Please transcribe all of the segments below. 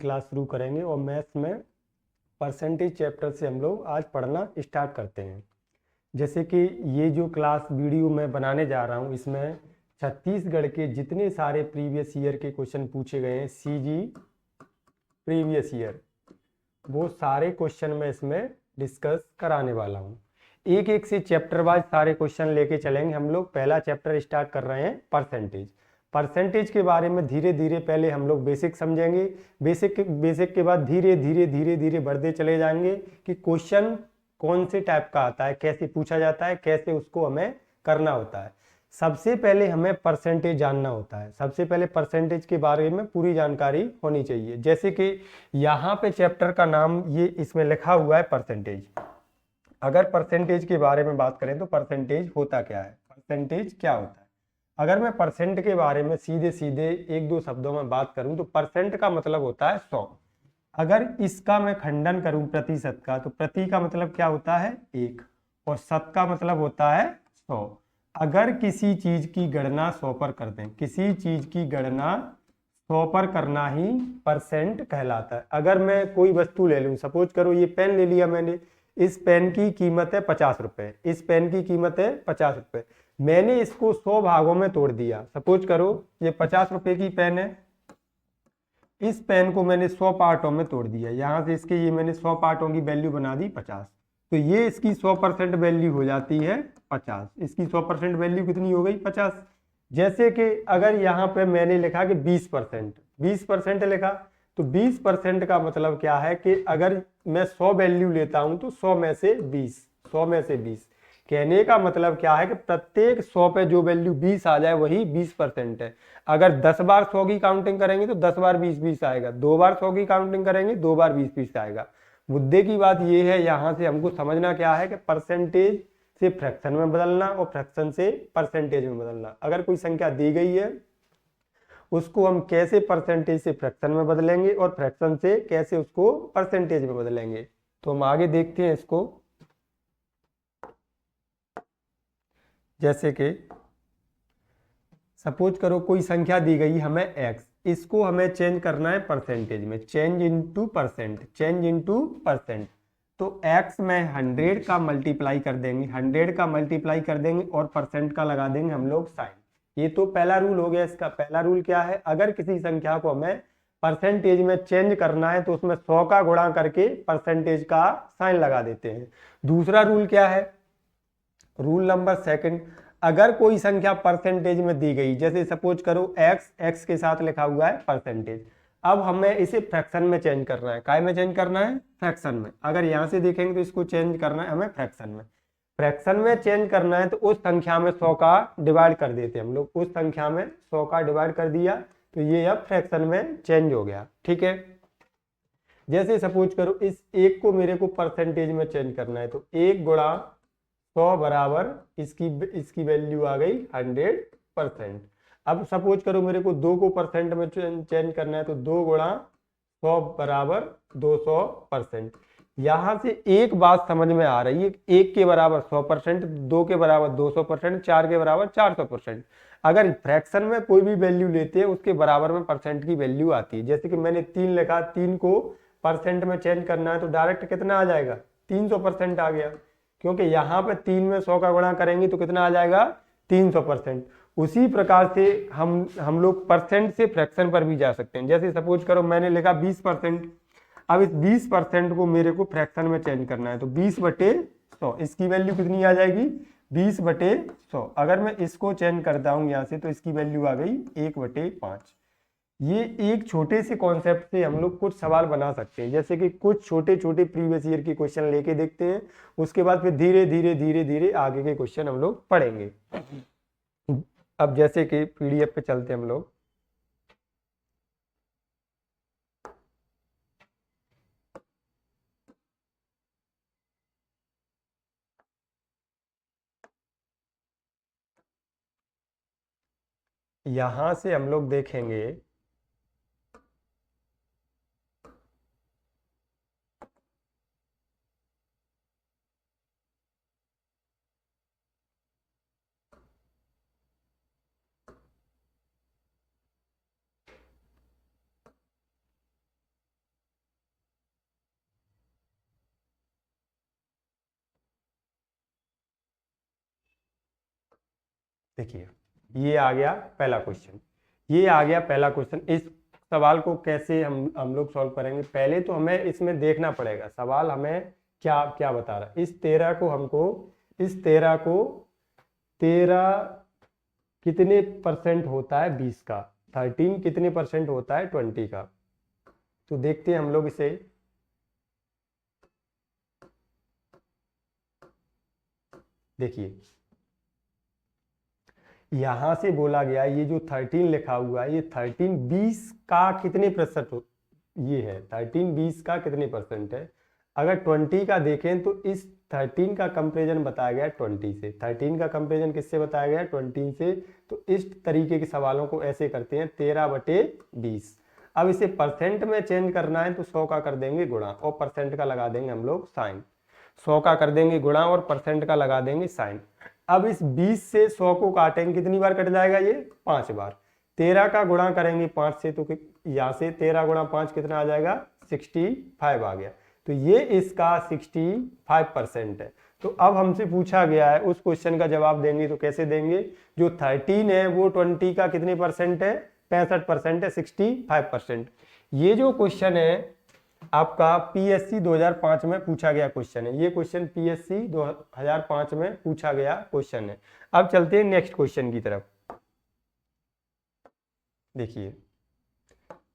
Class शुरू करेंगे और मैथ्स में परसेंटेज चैप्टर से हम लोग आज पढ़ना स्टार्ट करते हैं। जैसे कि ये जो क्लास वीडियो मैं बनाने जा रहा हूँ, इसमें छत्तीसगढ़ के जितने सारे प्रीवियस ईयर के क्वेश्चन पूछे गए हैं, सीजी प्रीवियस ईयर, वो सारे क्वेश्चन मैं इसमें डिस्कस कराने वाला हूँ। एक एक से चैप्टर वाइज सारे क्वेश्चन लेके चलेंगे। हम लोग पहला चैप्टर स्टार्ट कर रहे हैं परसेंटेज। परसेंटेज के बारे में धीरे धीरे पहले हम लोग बेसिक समझेंगे। बेसिक के बाद धीरे धीरे धीरे धीरे बढ़ते चले जाएंगे कि क्वेश्चन कौन से टाइप का आता है, कैसे पूछा जाता है, कैसे उसको हमें करना होता है। सबसे पहले हमें परसेंटेज जानना होता है। सबसे पहले परसेंटेज के बारे में पूरी जानकारी होनी चाहिए। जैसे कि यहाँ पे चैप्टर का नाम ये इसमें लिखा हुआ है परसेंटेज। अगर परसेंटेज के बारे में बात करें तो परसेंटेज होता क्या है, परसेंटेज क्या होता है। अगर मैं परसेंट के बारे में सीधे सीधे एक दो शब्दों में बात करूं तो परसेंट का मतलब होता है 100। अगर इसका मैं खंडन करूं प्रतिशत का, तो प्रति का मतलब क्या होता है 1 और शत का मतलब होता है 100। अगर किसी चीज की गणना 100 पर कर दें, किसी चीज की गणना 100 पर करना ही परसेंट कहलाता है। अगर मैं कोई वस्तु ले लूं, सपोज करो ये पेन ले लिया मैंने, इस पेन की कीमत है 50 रुपए, इस पेन की कीमत है 50 रुपए। मैंने इसको 100 भागों में तोड़ दिया। सपोज करो ये 50 रुपए की पेन है, इस पेन को मैंने 100 पार्टों में तोड़ दिया। यहां से इसके ये मैंने 100 पार्टों की वैल्यू बना दी 50, तो ये इसकी 100% वैल्यू हो जाती है 50। इसकी 100% वैल्यू कितनी हो गई 50। जैसे कि अगर यहाँ पे मैंने लिखा कि 20%, 20% लिखा, तो 20% का मतलब क्या है कि अगर मैं 100 वैल्यू लेता हूं तो 100 में से 20, 100 में से 20। कहने का मतलब क्या है कि प्रत्येक 100 पे जो वैल्यू 20 आ जाए वही 20% है। अगर 10 बार 100 की काउंटिंग करेंगे तो 10 बार 20-20 आएगा, 2 बार 100 की काउंटिंग करेंगे 2 बार 20-20 आएगा। मुद्दे की बात यह है, यहां से हमको समझना क्या है कि परसेंटेज से फ्रैक्शन में बदलना और फ्रैक्शन से परसेंटेज में बदलना। अगर कोई संख्या दी गई है उसको हम कैसे परसेंटेज से फ्रैक्शन में बदलेंगे और फ्रैक्शन से कैसे उसको परसेंटेज में बदलेंगे, तो हम आगे देखते हैं इसको। जैसे कि सपोज करो कोई संख्या दी गई हमें x, इसको हमें चेंज करना है परसेंटेज में, change into percent, change into percent. तो x में 100 का मल्टीप्लाई कर देंगे, 100 का मल्टीप्लाई कर देंगे और परसेंट का लगा देंगे हम लोग साइन। ये तो पहला रूल हो गया। इसका पहला रूल क्या है, अगर किसी संख्या को हमें परसेंटेज में चेंज करना है तो उसमें 100 का गुणा करके परसेंटेज का साइन लगा देते हैं। दूसरा रूल क्या है, रूल नंबर सेकंड, अगर कोई संख्या परसेंटेज में दी गई, जैसे सपोज करो x के साथ लिखा हुआ है परसेंटेज, अब हमें इसे फ्रैक्शन में चेंज करना है। काय में चेंज करना है, फ्रैक्शन में। अगर यहां से देखेंगे तो इसको चेंज करना है हमें फ्रैक्शन में। फ्रैक्शन में चेंज करना है तो उस संख्या में 100 का डिवाइड कर देते हैं हम लोग, उस संख्या में 100 का डिवाइड कर दिया तो ये अब फ्रैक्शन में चेंज हो गया। ठीक है, जैसे सपोज करो इस एक को मेरे को परसेंटेज में चेंज करना है, तो 1 गुणा 100 बराबर इसकी वैल्यू आ गई 100%। अब सपोज करो मेरे को 2 को परसेंट में चेंज करना है, तो 2 गुणा 100 बराबर 200%। यहां से एक बात समझ में आ रही है, 1 के बराबर 100%, 2 के बराबर 200%, 4 के बराबर 400%। अगर फ्रैक्शन में कोई भी वैल्यू लेते हैं उसके बराबर में परसेंट की वैल्यू आती है। जैसे कि मैंने 3 लिखा, 3 को परसेंट में चेंज करना है तो डायरेक्ट कितना आ जाएगा, 300% आ गया, क्योंकि यहाँ पे 3 में 100 का गुणा करेंगे तो कितना आ जाएगा 300%। उसी प्रकार से हम लोग परसेंट से फ्रैक्शन पर भी जा सकते हैं। जैसे सपोज करो मैंने लिखा 20%, अब इस 20% को मेरे को फ्रैक्शन में चेंज करना है, तो 20/100 इसकी वैल्यू कितनी आ जाएगी 20/100। अगर मैं इसको चेंज करता हूं यहाँ से तो इसकी वैल्यू आ गई 1/5। ये एक छोटे से कॉन्सेप्ट से हम लोग कुछ सवाल बना सकते हैं। जैसे कि कुछ छोटे छोटे प्रीवियस ईयर के क्वेश्चन लेके देखते हैं, उसके बाद फिर धीरे धीरे धीरे धीरे आगे के क्वेश्चन हम लोग पढ़ेंगे। अब जैसे कि पीडीएफ पे चलते हैं हम लोग। यहां से हम लोग देखेंगे देखिए ये आ गया पहला क्वेश्चन, ये आ गया पहला क्वेश्चन। इस सवाल को कैसे हम लोग सॉल्व करेंगे, पहले तो हमें इसमें देखना पड़ेगा सवाल हमें क्या क्या बता रहा है। इस 13 को हमको, इस 13 को 13 कितने परसेंट होता है 20 का, 13 कितने परसेंट होता है 20 का। तो देखते हैं हम लोग इसे। देखिए यहां से बोला गया ये जो 13 लिखा हुआ है, ये 13 20 का कितने प्रतिशत ये है 13 20 का कितने परसेंट है। अगर 20 का देखें तो इस 13 का कंपेरिजन बताया गया 20 से। 13 का कंपेरिजन किससे बताया गया 20 से। तो इस तरीके के सवालों को ऐसे करते हैं 13/20। अब इसे परसेंट में चेंज करना है तो 100 का कर देंगे गुणा और परसेंट का लगा देंगे हम लोग साइन। 100 का कर देंगे गुणा और परसेंट का लगा देंगे साइन। अब इस 20 से 100 को काटेंगे, कितनी बार कट जाएगा ये 5 बार। 13 का गुणा करेंगे 5 से तो यहाँ से 13 गुणा 5 कितना आ जाएगा 65 आ गया। तो ये इसका 65% है। तो अब हमसे पूछा गया है उस क्वेश्चन का जवाब देंगे तो कैसे देंगे। जो 13 है वो 20 का कितने परसेंट है 65% है, 65%। ये जो क्वेश्चन है आपका पीएससी 2005 में पूछा गया क्वेश्चन है। ये क्वेश्चन पीएससी 2005 में पूछा गया क्वेश्चन है। अब चलते हैं नेक्स्ट क्वेश्चन की तरफ। देखिए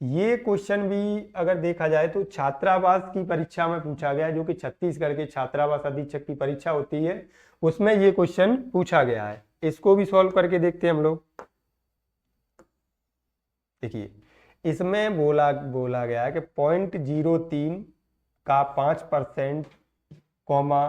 ये क्वेश्चन भी अगर देखा जाए तो छात्रावास की परीक्षा में पूछा गया है, जो कि छत्तीसगढ़ के छात्रावास अधीक्षक की परीक्षा होती है उसमें ये क्वेश्चन पूछा गया है। इसको भी सॉल्व करके देखते हैं हम लोग। देखिए इसमें बोला गया है कि 0.03 का 5% कॉमा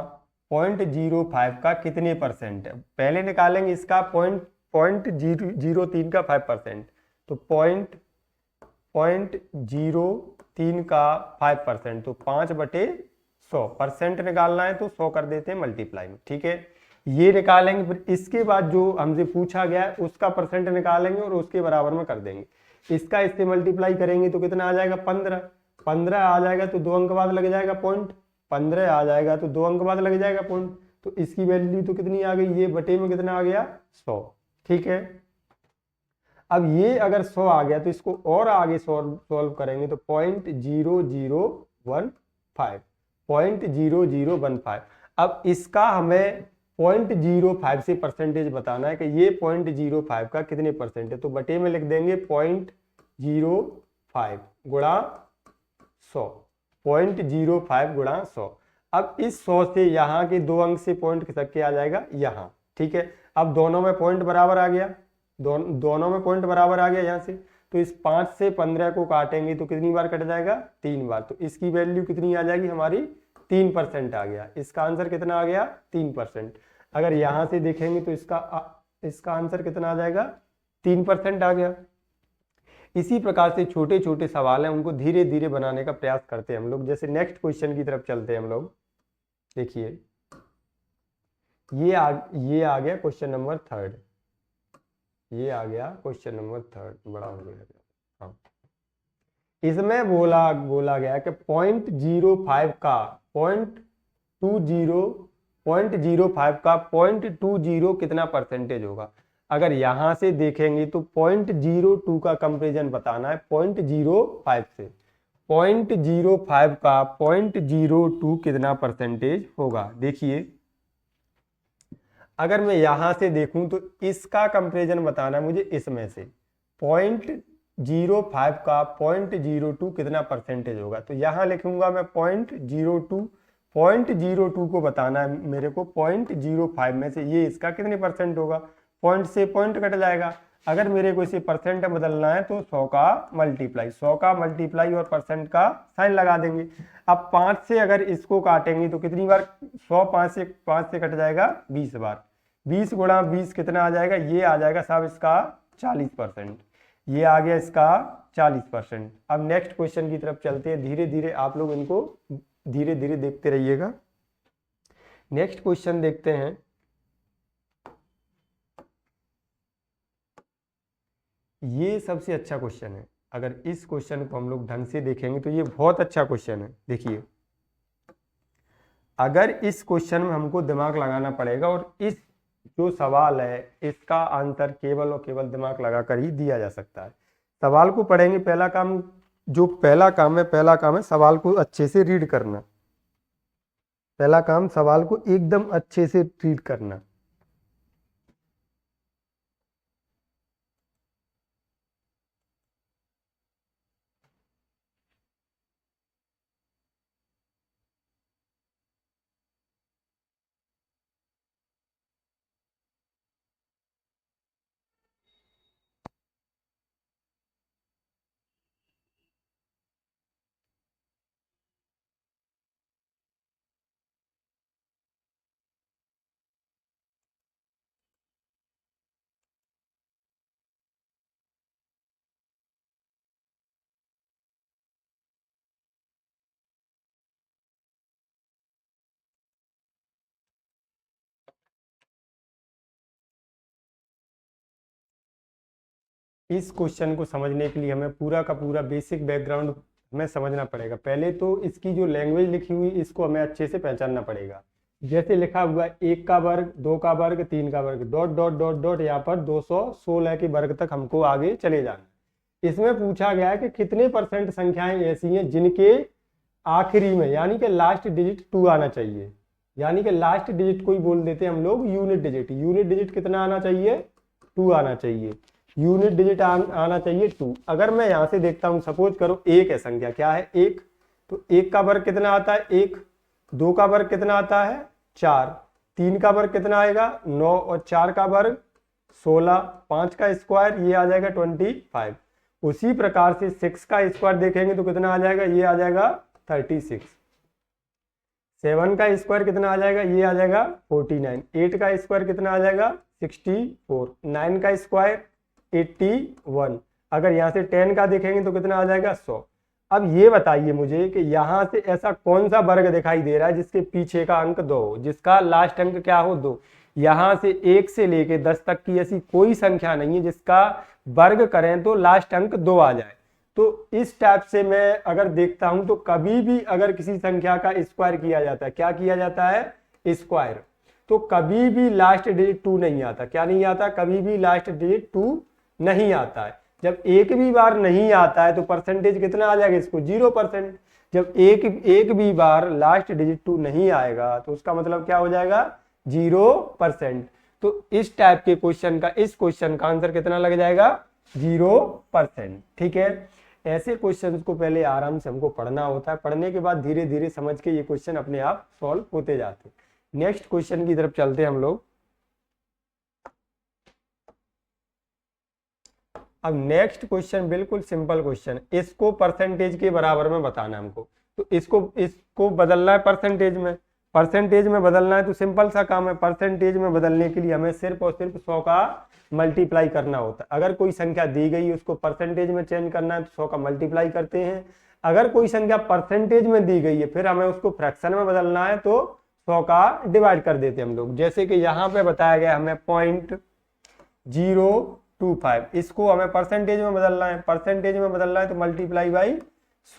0.05 का कितने परसेंट है। पहले निकालेंगे इसका 0.03 का 5%, तो 0.03 का 5%, तो 5/100 परसेंट निकालना है तो 100 कर देते हैं मल्टीप्लाई में। ठीक है, ये निकालेंगे। फिर इसके बाद जो हमसे पूछा गया है उसका परसेंट निकालेंगे और उसके बराबर में कर देंगे। इसका इससे मल्टीप्लाई करेंगे तो कितना आ जाएगा 15 आ जाएगा तो 2 अंक बाद लग जाएगा पॉइंट। 15 आ जाएगा तो 2 अंक बाद लग जाएगा पॉइंट। तो इसकी वैल्यू तो कितनी आ गई, ये बटे में कितना आ गया 100। ठीक है, अब ये अगर 100 आ गया तो इसको और आगे सॉल्व करेंगे तो 0.0015। अब इसका हमें 0.05 से परसेंटेज बताना है कि ये 0.05 का कितने परसेंट है। तो बटे में लिख देंगे 0.05 गुणा 100, 0.05 गुणा 100। अब इस 100 से यहाँ के 2 अंक से पॉइंट खिसक के आ जाएगा यहाँ। ठीक है, अब दोनों में पॉइंट बराबर आ गया, दोनों में पॉइंट बराबर आ गया यहाँ से। तो इस 5 से 15 को काटेंगे तो कितनी बार कट जाएगा 3 बार। तो इसकी वैल्यू कितनी आ जाएगी हमारी 3% आ गया। इसका आंसर कितना आ गया 3%। अगर यहां से देखेंगे तो इसका आंसर कितना आ जाएगा 3% आ गया। इसी प्रकार से छोटे छोटे सवाल हैं उनको धीरे धीरे बनाने का प्रयास करते हैं हम लोग। जैसे नेक्स्ट क्वेश्चन की तरफ चलते हैं हम लोग। देखिए ये आ गया क्वेश्चन नंबर 3। ये आ गया क्वेश्चन नंबर 3, बड़ा हो गया। हाँ, इसमें बोला गया कि 0.05 का 0.05 कितना परसेंटेज होगा। अगर यहां से देखेंगे तो 0.02 का कंपेरिजन बताना है 0.05 से। 0.05 का 0.02 कितना परसेंटेज होगा। देखिए अगर मैं यहां से देखूं तो इसका कंपेरिजन बताना है मुझे इसमें से। 0.05 का 0.02 कितना परसेंटेज होगा। तो यहां लिखूंगा मैं 0.02 को बताना है मेरे को 0.05 में से ये इसका कितने परसेंट होगा। पॉइंट से पॉइंट कट जाएगा। अगर मेरे को इसे परसेंट में बदलना है तो 100 का मल्टीप्लाई और परसेंट का साइन लगा देंगे। अब 5 से अगर इसको काटेंगे तो कितनी बार 100 5 से कट जाएगा 20 बार। 20 गुणा 20 कितना आ जाएगा, ये आ जाएगा साहब इसका 40%। ये आ गया इसका 40%। अब नेक्स्ट क्वेश्चन की तरफ चलते हैं। धीरे धीरे आप लोग इनको धीरे धीरे देखते रहिएगा। नेक्स्ट क्वेश्चन देखते हैं। ये सबसे अच्छा क्वेश्चन है। अगर इस क्वेश्चन को हम लोग ढंग से देखेंगे तो ये बहुत अच्छा क्वेश्चन है। देखिए अगर इस क्वेश्चन में हमको दिमाग लगाना पड़ेगा और जो सवाल है इसका आंसर केवल और केवल दिमाग लगाकर ही दिया जा सकता है। सवाल को पढ़ेंगे, पहला काम है सवाल को अच्छे से रीड करना। पहला काम सवाल को एकदम अच्छे से रीड करना। इस क्वेश्चन को समझने के लिए हमें पूरा का पूरा बेसिक बैकग्राउंड हमें समझना पड़ेगा। पहले तो इसकी जो लैंग्वेज लिखी हुई इसको हमें अच्छे से पहचानना पड़ेगा। जैसे लिखा हुआ 1 का वर्ग, 2 का वर्ग, 3 का वर्ग, डॉट डॉट डॉट डॉट, यहाँ पर 216 के वर्ग तक हमको आगे चले जाना। इसमें पूछा गया है कि कितने परसेंट संख्याएं ऐसी हैं जिनके आखिरी में यानी कि लास्ट डिजिट 2 आना चाहिए। यानी कि लास्ट डिजिट को ही बोल देते हैं हम लोग यूनिट डिजिट। यूनिट डिजिट कितना आना चाहिए? 2 आना चाहिए। यूनिट डिजिट आना चाहिए 2। अगर मैं यहाँ से देखता हूँ, सपोज करो 1 है संख्या, क्या है 1, तो 1 का वर्ग कितना आता है 1, 2 का वर्ग कितना आता है 4, 3 का वर्ग कितना आएगा 9 और 4 का वर्ग 16, 5 का स्क्वायर ये आ जाएगा 25। उसी प्रकार से 6 का स्क्वायर देखेंगे तो कितना आ जाएगा, ये आ जाएगा 36। 7 का स्क्वायर कितना आ जाएगा, ये आ जाएगा 49। 8 का स्क्वायर कितना आ जाएगा 64। 9 का स्क्वायर 81। अगर यहाँ से 10 का देखेंगे तो कितना आ जाएगा 100। अब ये बताइए मुझे कि यहाँ से ऐसा कौन सा वर्ग दिखाई दे रहा है जिसके पीछे का अंक 2 हो, जिसका लास्ट अंक क्या हो 2। यहाँ से 1 से लेके 10 तक की ऐसी कोई संख्या नहीं है जिसका वर्ग करें तो लास्ट अंक 2 आ जाए। तो इस टाइप से मैं अगर देखता हूं तो कभी भी अगर किसी संख्या का स्क्वायर किया जाता है, क्या किया जाता है स्क्वायर, तो कभी भी लास्ट डिजिट 2 नहीं आता। क्या नहीं आता? कभी भी लास्ट डिजिट 2 नहीं आता है। जब एक भी बार नहीं आता है तो परसेंटेज कितना आ जाएगा इसको 0%। जब एक भी बार लास्ट डिजिट 2 नहीं आएगा तो उसका मतलब क्या हो जाएगा 0%। तो इस टाइप के क्वेश्चन का, इस क्वेश्चन का आंसर कितना लग जाएगा 0%। ठीक है, ऐसे क्वेश्चंस को पहले आराम से हमको पढ़ना होता है, पढ़ने के बाद धीरे धीरे समझ के ये क्वेश्चन अपने आप सॉल्व होते जाते हैं। नेक्स्ट क्वेश्चन की तरफ चलते हैं हम लोग। अब नेक्स्ट क्वेश्चन बिल्कुल सिंपल क्वेश्चन, इसको परसेंटेज के बराबर में बताना है हमको। तो इसको बदलना है परसेंटेज में बदलना है तो सिंपल सा काम है। परसेंटेज में बदलने के लिए हमें सिर्फ और सिर्फ 100 का मल्टीप्लाई करना होता है। अगर कोई संख्या दी गई है उसको परसेंटेज में चेंज करना है तो 100 का मल्टीप्लाई करते हैं। अगर कोई संख्या परसेंटेज में दी गई है फिर हमें उसको फ्रैक्शन में बदलना है तो 100 का डिवाइड कर देते हैं हम लोग। जैसे कि यहाँ पे बताया गया हमें 0.025, इसको हमें परसेंटेज में बदलना है। परसेंटेज में बदलना है तो मल्टीप्लाई बाई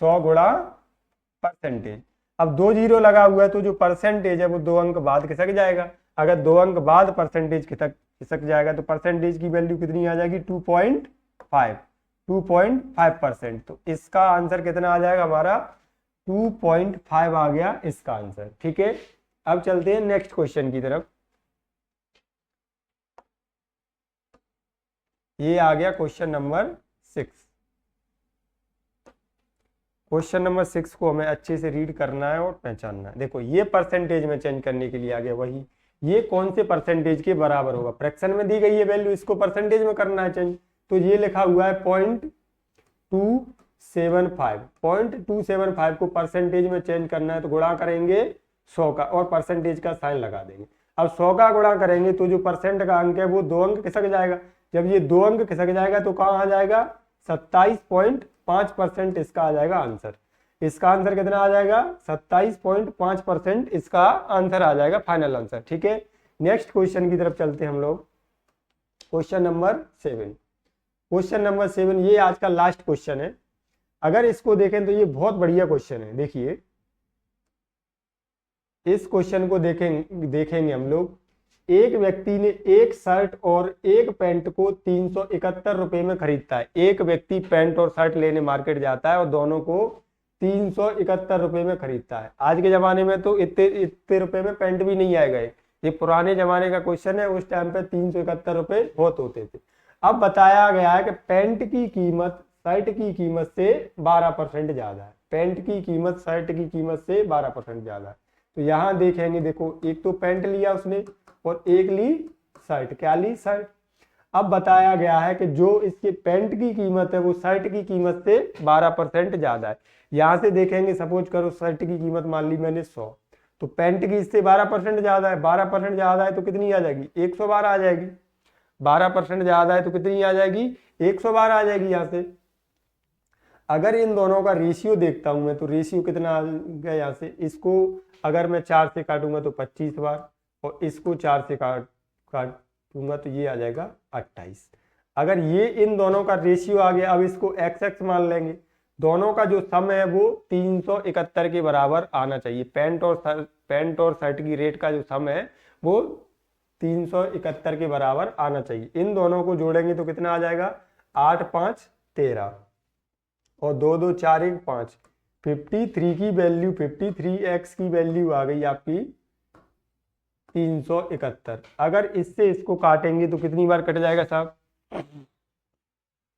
100 गुणा परसेंटेज। अब 2 जीरो लगा हुआ है तो जो परसेंटेज है वो 2 अंक बाद खिसक जाएगा। अगर 2 अंक बाद परसेंटेज खिसक जाएगा तो परसेंटेज की वैल्यू कितनी आ जाएगी 2.5%। तो इसका आंसर कितना आ जाएगा हमारा 2.5 आ गया इसका आंसर। ठीक है, अब चलते हैं नेक्स्ट क्वेश्चन की तरफ। ये आ गया क्वेश्चन नंबर 6। क्वेश्चन नंबर 6 को हमें अच्छे से रीड करना है और पहचानना है। देखो ये परसेंटेज में चेंज करने के लिए आ गया वही, ये कौन से परसेंटेज के बराबर होगा, फ्रैक्शन में दी गई है वैल्यू, इसको परसेंटेज में करना है चेंज। तो ये लिखा हुआ है 0.275 को परसेंटेज में चेंज करना है तो गुणा करेंगे 100 का और परसेंटेज का साइन लगा देंगे। अब 100 का गुणा करेंगे तो जो परसेंट का अंक है वो 2 अंक खिसक जाएगा। जब ये 2 अंक खिसक जाएगा तो कहाँ आ जाएगा 27.5% इसका आ जाएगा आंसर। इसका आंसर कितना आ जाएगा 27.5% इसका आंसर आ जाएगा, फाइनल आंसर। ठीक है, नेक्स्ट क्वेश्चन की तरफ चलते हैं हम लोग। Question number 7। क्वेश्चन नंबर 7 ये आज का लास्ट क्वेश्चन है। अगर इसको देखें तो ये बहुत बढ़िया क्वेश्चन है। देखिए इस क्वेश्चन को देखेंगे हम लोग। एक व्यक्ति ने एक शर्ट और एक पैंट को 371 रुपए में खरीदता है। एक व्यक्ति पैंट और शर्ट लेने मार्केट जाता है और दोनों को 371 रुपए में खरीदता है। आज के जमाने में तो इतने इतने रुपए में पैंट भी नहीं आएगा। ये पुराने जमाने का क्वेश्चन है, उस टाइम पे 371 रुपए बहुत होते थे। अब बताया गया है कि पैंट की कीमत शर्ट की कीमत से 12% ज्यादा है। पैंट की कीमत शर्ट की कीमत से 12% ज्यादा है। तो यहाँ देखेंगे, देखो एक तो पैंट लिया उसने और एक ली शर्ट। क्या ली? शर्ट। अब बताया गया है कि जो इसके पैंट की कीमत है वो शर्ट की कीमत से 12% ज्यादा है। यहां से देखेंगे, सपोज करो शर्ट की कीमत मान ली मैंने 100, तो पैंट की इससे 12% ज्यादा है। 12% ज्यादा है तो कितनी आ जाएगी? 112 आ जाएगी। 12% ज्यादा है तो कितनी आ जाएगी? 112 आ जाएगी। यहाँ से अगर इन दोनों का रेशियो देखता हूं मैं, तो रेशियो कितना आ गया यहाँ से? इसको अगर मैं 4 से काटूंगा तो 25 बार, और इसको 4 से काटूंगा तो ये आ जाएगा 28। अगर ये इन दोनों का रेशियो आ गया, अब इसको x मान लेंगे। दोनों का जो सम है वो 371 के बराबर आना चाहिए। पैंट और शर्ट की रेट का जो सम है वो 371 के बराबर आना चाहिए। इन दोनों को जोड़ेंगे तो कितना आ जाएगा? 8 5 13 और 2 2 4 1 5। 53 की वैल्यू, 53x की वैल्यू आ गई आपकी 371। अगर इससे इसको काटेंगे तो कितनी बार कट जाएगा साहब?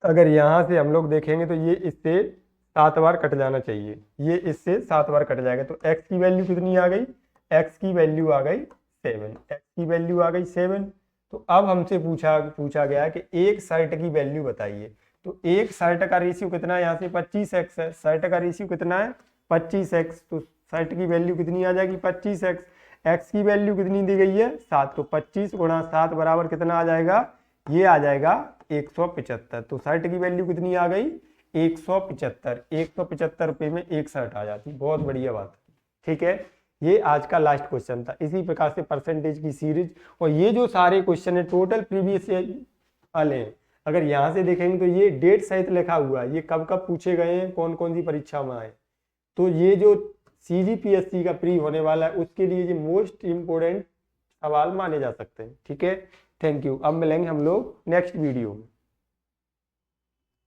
अगर यहां से हम लोग देखेंगे तो ये इससे 7 बार कट जाना चाहिए। ये इससे 7 बार कट जाएगा। तो x की वैल्यू कितनी आ गई? x की वैल्यू आ गई 7। x की वैल्यू आ गई 7। तो अब हमसे पूछा गया कि एक शर्ट की वैल्यू बताइए। तो एक शर्ट का रेशियो कितना है? यहाँ से 25x है। शर्ट का रेशियो कितना है? 25x। तो शर्ट की वैल्यू कितनी आ जाएगी? 25x। x की वैल्यू कितनी दी गई है? 7। तो 25 गुणा 7 बराबर कितना आ जाएगा? ये आ जाएगा 175। तो शर्ट की वैल्यू कितनी आ गई? 175। 175 रुपये में एक शर्ट आ जाती। बहुत बढ़िया बात। ठीक है, ये आज का लास्ट क्वेश्चन था। इसी प्रकार से परसेंटेज की सीरीज और ये जो सारे क्वेश्चन है टोटल प्रीवियस वाले हैं। अगर यहाँ से देखेंगे तो ये डेट सहित लिखा हुआ है, ये कब कब पूछे गए हैं, कौन कौन सी परीक्षा में आए। तो ये जो CGPSC का प्री होने वाला है उसके लिए ये मोस्ट इंपोर्टेंट सवाल माने जा सकते हैं। ठीक है, थैंक यू। अब मिलेंगे हम लोग नेक्स्ट वीडियो में।